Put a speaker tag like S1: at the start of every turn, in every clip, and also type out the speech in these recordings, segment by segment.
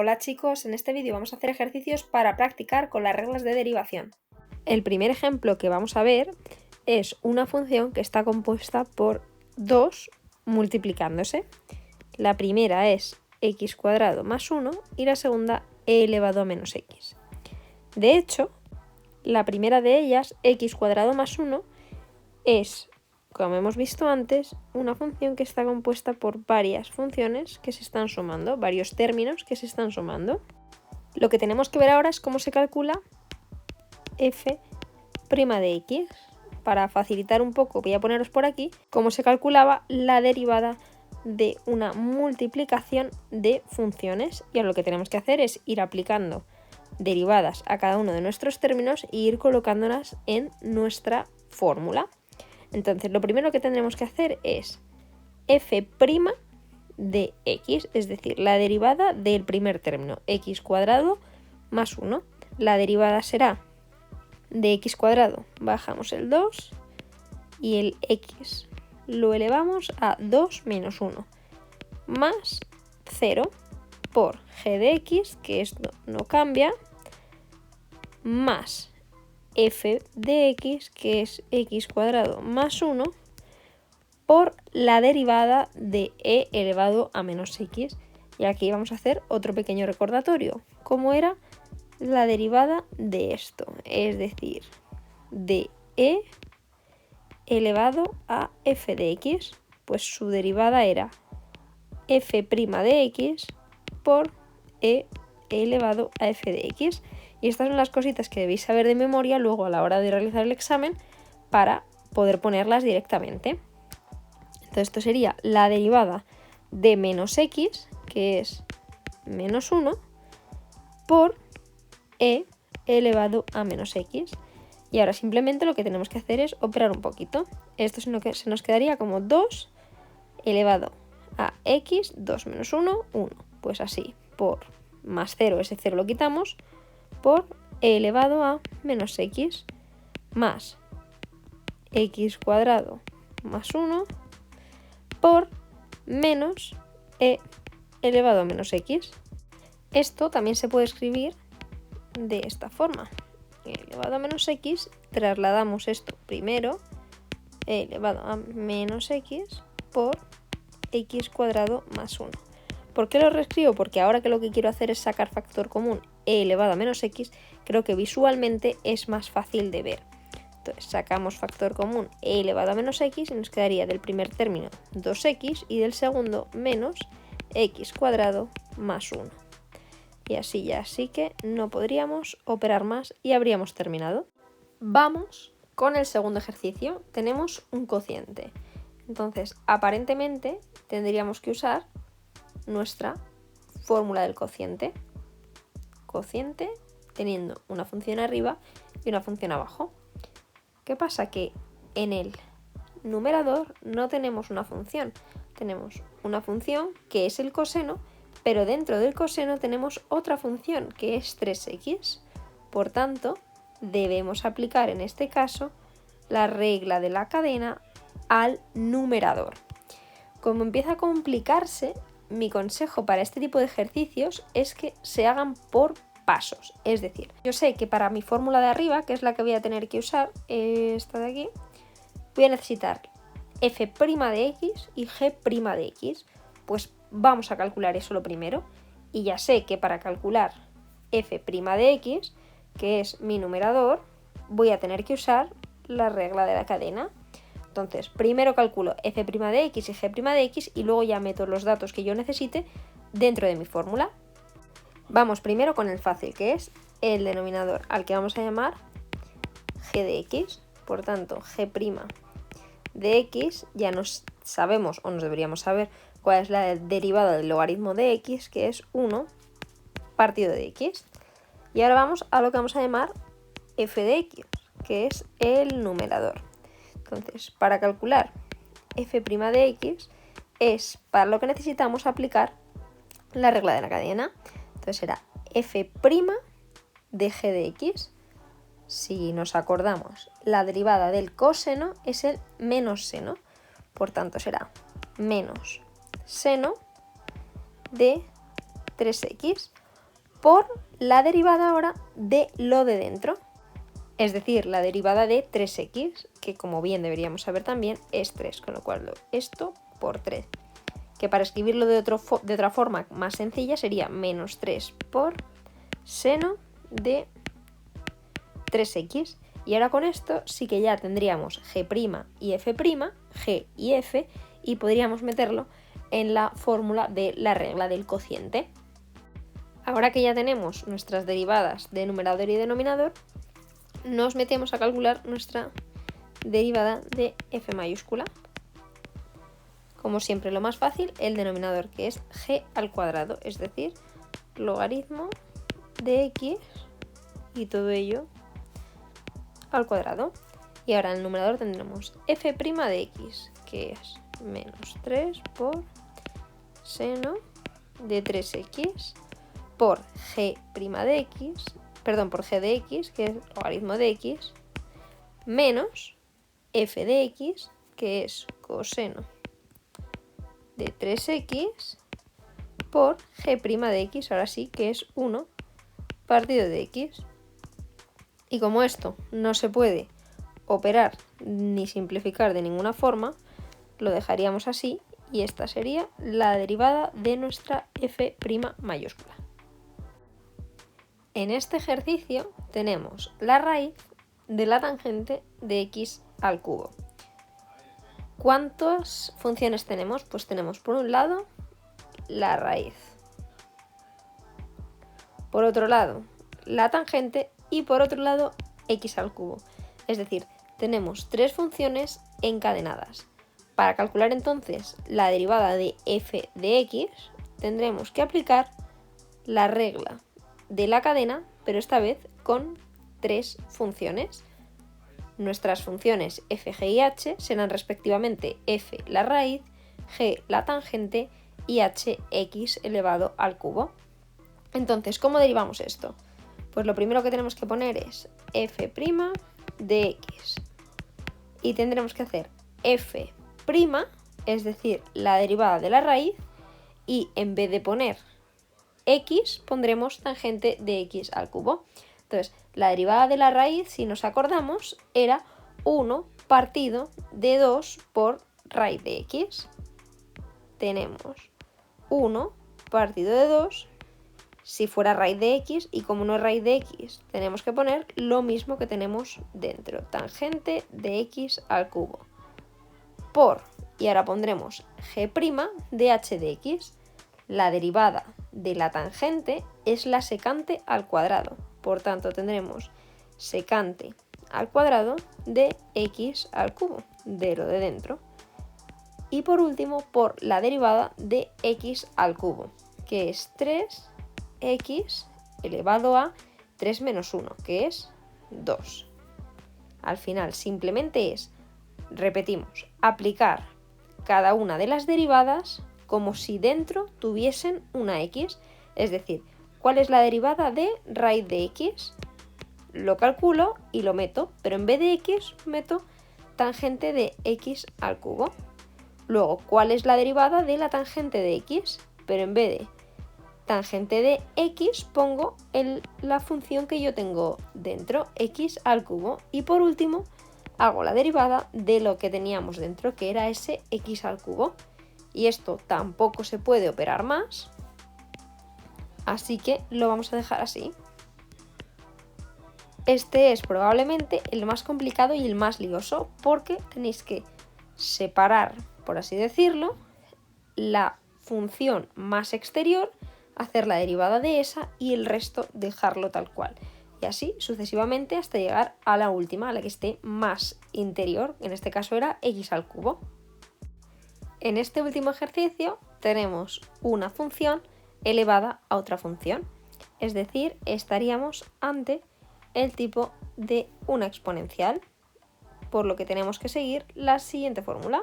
S1: Hola chicos, en este vídeo vamos a hacer ejercicios para practicar con las reglas de derivación. El primer ejemplo que vamos a ver es una función que está compuesta por 2 multiplicándose. La primera es x cuadrado más 1 y la segunda e elevado a menos x. De hecho, la primera de ellas, x cuadrado más 1, es, como hemos visto antes, una función que está compuesta por varias funciones que se están sumando, varios términos que se están sumando. Lo que tenemos que ver ahora es cómo se calcula f' de x. Para facilitar un poco, voy a poneros por aquí cómo se calculaba la derivada de una multiplicación de funciones. Y ahora lo que tenemos que hacer es ir aplicando derivadas a cada uno de nuestros términos e ir colocándolas en nuestra fórmula. Entonces, lo primero que tendremos que hacer es f' de x, es decir, la derivada del primer término, x cuadrado más 1. La derivada será de x cuadrado, bajamos el 2 y el x lo elevamos a 2 menos 1, más 0 por g de x, que esto no cambia, más f de x, que es x cuadrado más 1, por la derivada de e elevado a menos x. Y aquí vamos a hacer otro pequeño recordatorio. ¿Cómo era la derivada de esto? Es decir, de e elevado a f de x, pues su derivada era f' de x por e elevado a f de x. Y estas son las cositas que debéis saber de memoria luego a la hora de realizar el examen para poder ponerlas directamente. Entonces esto sería la derivada de menos x, que es menos 1, por e elevado a menos x. Y ahora simplemente lo que tenemos que hacer es operar un poquito. Esto se nos quedaría como 2 elevado a x, 2 menos 1, 1. Pues así, por más 0, ese 0 lo quitamos, por e elevado a menos x, más x cuadrado más 1, por menos e elevado a menos x. Esto también se puede escribir de esta forma. E elevado a menos x, trasladamos esto primero, e elevado a menos x por x cuadrado más 1. ¿Por qué lo reescribo? Porque ahora que lo que quiero hacer es sacar factor común e elevado a menos x, creo que visualmente es más fácil de ver. Entonces sacamos factor común e elevado a menos x y nos quedaría del primer término 2x y del segundo menos x cuadrado más 1. Y así ya, así que no podríamos operar más y habríamos terminado. Vamos con el segundo ejercicio. Tenemos un cociente. Entonces, aparentemente tendríamos que usar nuestra fórmula del cociente. Cociente teniendo una función arriba y una función abajo. ¿Qué pasa? Que en el numerador no tenemos una función. Tenemos una función que es el coseno, pero dentro del coseno tenemos otra función que es 3x. Por tanto, debemos aplicar en este caso la regla de la cadena al numerador. Como empieza a complicarse, mi consejo para este tipo de ejercicios es que se hagan por pasos. Es decir, yo sé que para mi fórmula de arriba, que es la que voy a tener que usar, esta de aquí, voy a necesitar f' de x y g' de x. Pues vamos a calcular eso lo primero. Y ya sé que para calcular f' de x, que es mi numerador, voy a tener que usar la regla de la cadena. Entonces, primero calculo f' de x y g' de x y luego ya meto los datos que yo necesite dentro de mi fórmula. Vamos primero con el fácil, que es el denominador, al que vamos a llamar g de x. Por tanto, g' de x, ya nos sabemos, o nos deberíamos saber, cuál es la derivada del logaritmo de x, que es 1 partido de x. Y ahora vamos a lo que vamos a llamar f de x, que es el numerador. Entonces, para calcular f' de x es para lo que necesitamos aplicar la regla de la cadena. Entonces será f' de g de x. Si nos acordamos, la derivada del coseno es el menos seno. Por tanto, será menos seno de 3x por la derivada ahora de lo de dentro. Es decir, la derivada de 3x, que como bien deberíamos saber también es 3, con lo cual esto por 3. Que para escribirlo de otra forma más sencilla sería menos 3 por seno de 3x. Y ahora con esto sí que ya tendríamos g' y f', g y f, y podríamos meterlo en la fórmula de la regla del cociente. Ahora que ya tenemos nuestras derivadas de numerador y denominador, nos metemos a calcular nuestra derivada de f mayúscula. Como siempre, lo más fácil, el denominador, que es g al cuadrado, es decir, logaritmo de x y todo ello al cuadrado. Y ahora en el numerador tendremos f' de x, que es menos 3 por seno de 3x por g' de x, perdón, por g de x, que es logaritmo de x, menos f de x, que es coseno de 3x por g' de x, ahora sí, que es 1 partido de x. Y como esto no se puede operar ni simplificar de ninguna forma, lo dejaríamos así y esta sería la derivada de nuestra f' mayúscula. En este ejercicio tenemos la raíz de la tangente de x al cubo. ¿Cuántas funciones tenemos? Pues tenemos por un lado la raíz, por otro lado la tangente y por otro lado x al cubo. Es decir, tenemos tres funciones encadenadas. Para calcular entonces la derivada de f de x tendremos que aplicar la regla de la cadena, pero esta vez con tres funciones. Nuestras funciones f, g y h serán respectivamente f la raíz, g la tangente y h x elevado al cubo. Entonces, ¿cómo derivamos esto? Pues lo primero que tenemos que poner es f' de x y tendremos que hacer f', es decir, la derivada de la raíz, y en vez de poner x pondremos tangente de x al cubo. Entonces, la derivada de la raíz, si nos acordamos, era 1 partido de 2 por raíz de x. Tenemos 1 partido de 2 si fuera raíz de x, y como no es raíz de x, tenemos que poner lo mismo que tenemos dentro, tangente de x al cubo, por, y ahora pondremos g' de h de x. La derivada de la tangente es la secante al cuadrado, por tanto tendremos secante al cuadrado de x al cubo, de lo de dentro. Y por último, por la derivada de x al cubo, que es 3x elevado a 3 menos 1, que es 2. Al final simplemente es, repetimos, aplicar cada una de las derivadas como si dentro tuviesen una x, es decir, ¿cuál es la derivada de raíz de x? Lo calculo y lo meto, pero en vez de x meto tangente de x al cubo. Luego, ¿cuál es la derivada de la tangente de x? Pero en vez de tangente de x pongo la función que yo tengo dentro, x al cubo. Y por último, hago la derivada de lo que teníamos dentro, que era ese x al cubo. Y esto tampoco se puede operar más, así que lo vamos a dejar así. Este es probablemente el más complicado y el más lioso, porque tenéis que separar, por así decirlo, la función más exterior, hacer la derivada de esa y el resto dejarlo tal cual. Y así sucesivamente hasta llegar a la última, a la que esté más interior, en este caso era x al cubo. En este último ejercicio tenemos una función elevada a otra función, es decir, estaríamos ante el tipo de una exponencial, por lo que tenemos que seguir la siguiente fórmula.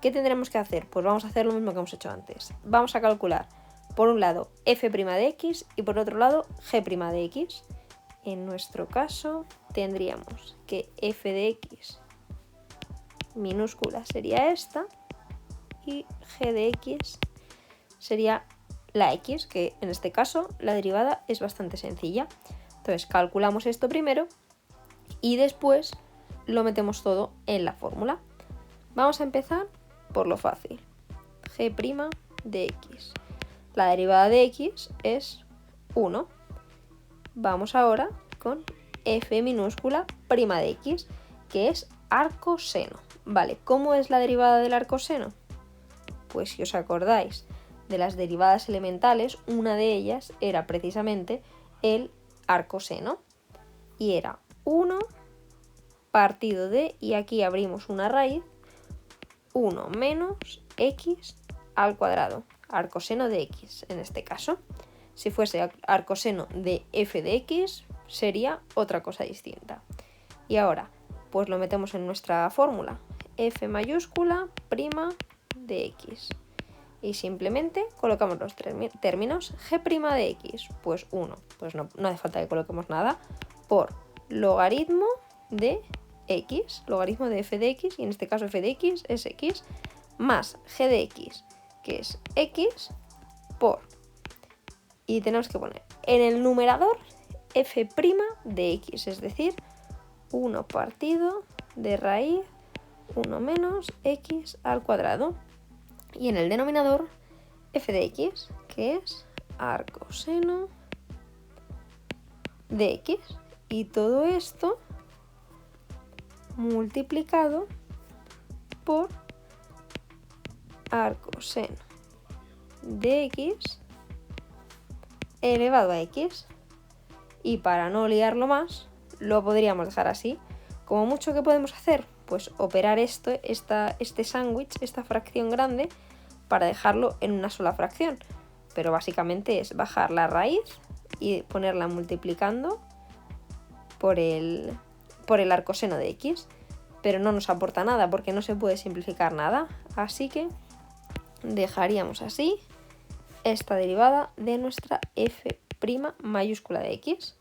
S1: ¿Qué tendremos que hacer? Pues vamos a hacer lo mismo que hemos hecho antes. Vamos a calcular por un lado f' de x y por otro lado g' de x. En nuestro caso tendríamos que f de x minúscula sería esta y g de x sería la x, que en este caso la derivada es bastante sencilla. Entonces calculamos esto primero y después lo metemos todo en la fórmula. Vamos a empezar por lo fácil. G' de x. La derivada de x es 1. Vamos ahora con f minúscula prima de x, que es arcoseno. Vale, ¿cómo es la derivada del arcoseno? Pues si os acordáis de las derivadas elementales, una de ellas era precisamente el arcoseno. Y era 1 partido de, y aquí abrimos una raíz, 1 menos x al cuadrado. Arcoseno de x en este caso. Si fuese arcoseno de f de x, sería otra cosa distinta. Y ahora, pues lo metemos en nuestra fórmula. F mayúscula prima de x. Y simplemente colocamos los términos. G' de x, pues 1. Pues no hace falta que coloquemos nada. Por logaritmo de x, logaritmo de f de x, y en este caso f de x es x, más g de x, que es x, por, y tenemos que poner en el numerador f' de x, es decir, 1 partido de raíz 1 menos x al cuadrado, y en el denominador f de x, que es arcoseno de x, y todo esto multiplicado por arcoseno de x elevado a x. Y para no liarlo más, lo podríamos dejar así. Como mucho que podemos hacer, pues operar este sándwich, esta fracción grande, para dejarlo en una sola fracción. Pero básicamente es bajar la raíz y ponerla multiplicando por el arcoseno de x. Pero no nos aporta nada porque no se puede simplificar nada. Así que dejaríamos así esta derivada de nuestra f' mayúscula de x.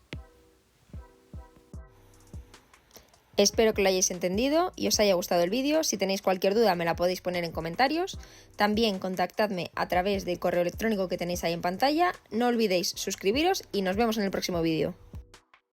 S1: Espero que lo hayáis entendido y os haya gustado el vídeo. Si tenéis cualquier duda me la podéis poner en comentarios. También contactadme a través del correo electrónico que tenéis ahí en pantalla. No olvidéis suscribiros y nos vemos en el próximo vídeo.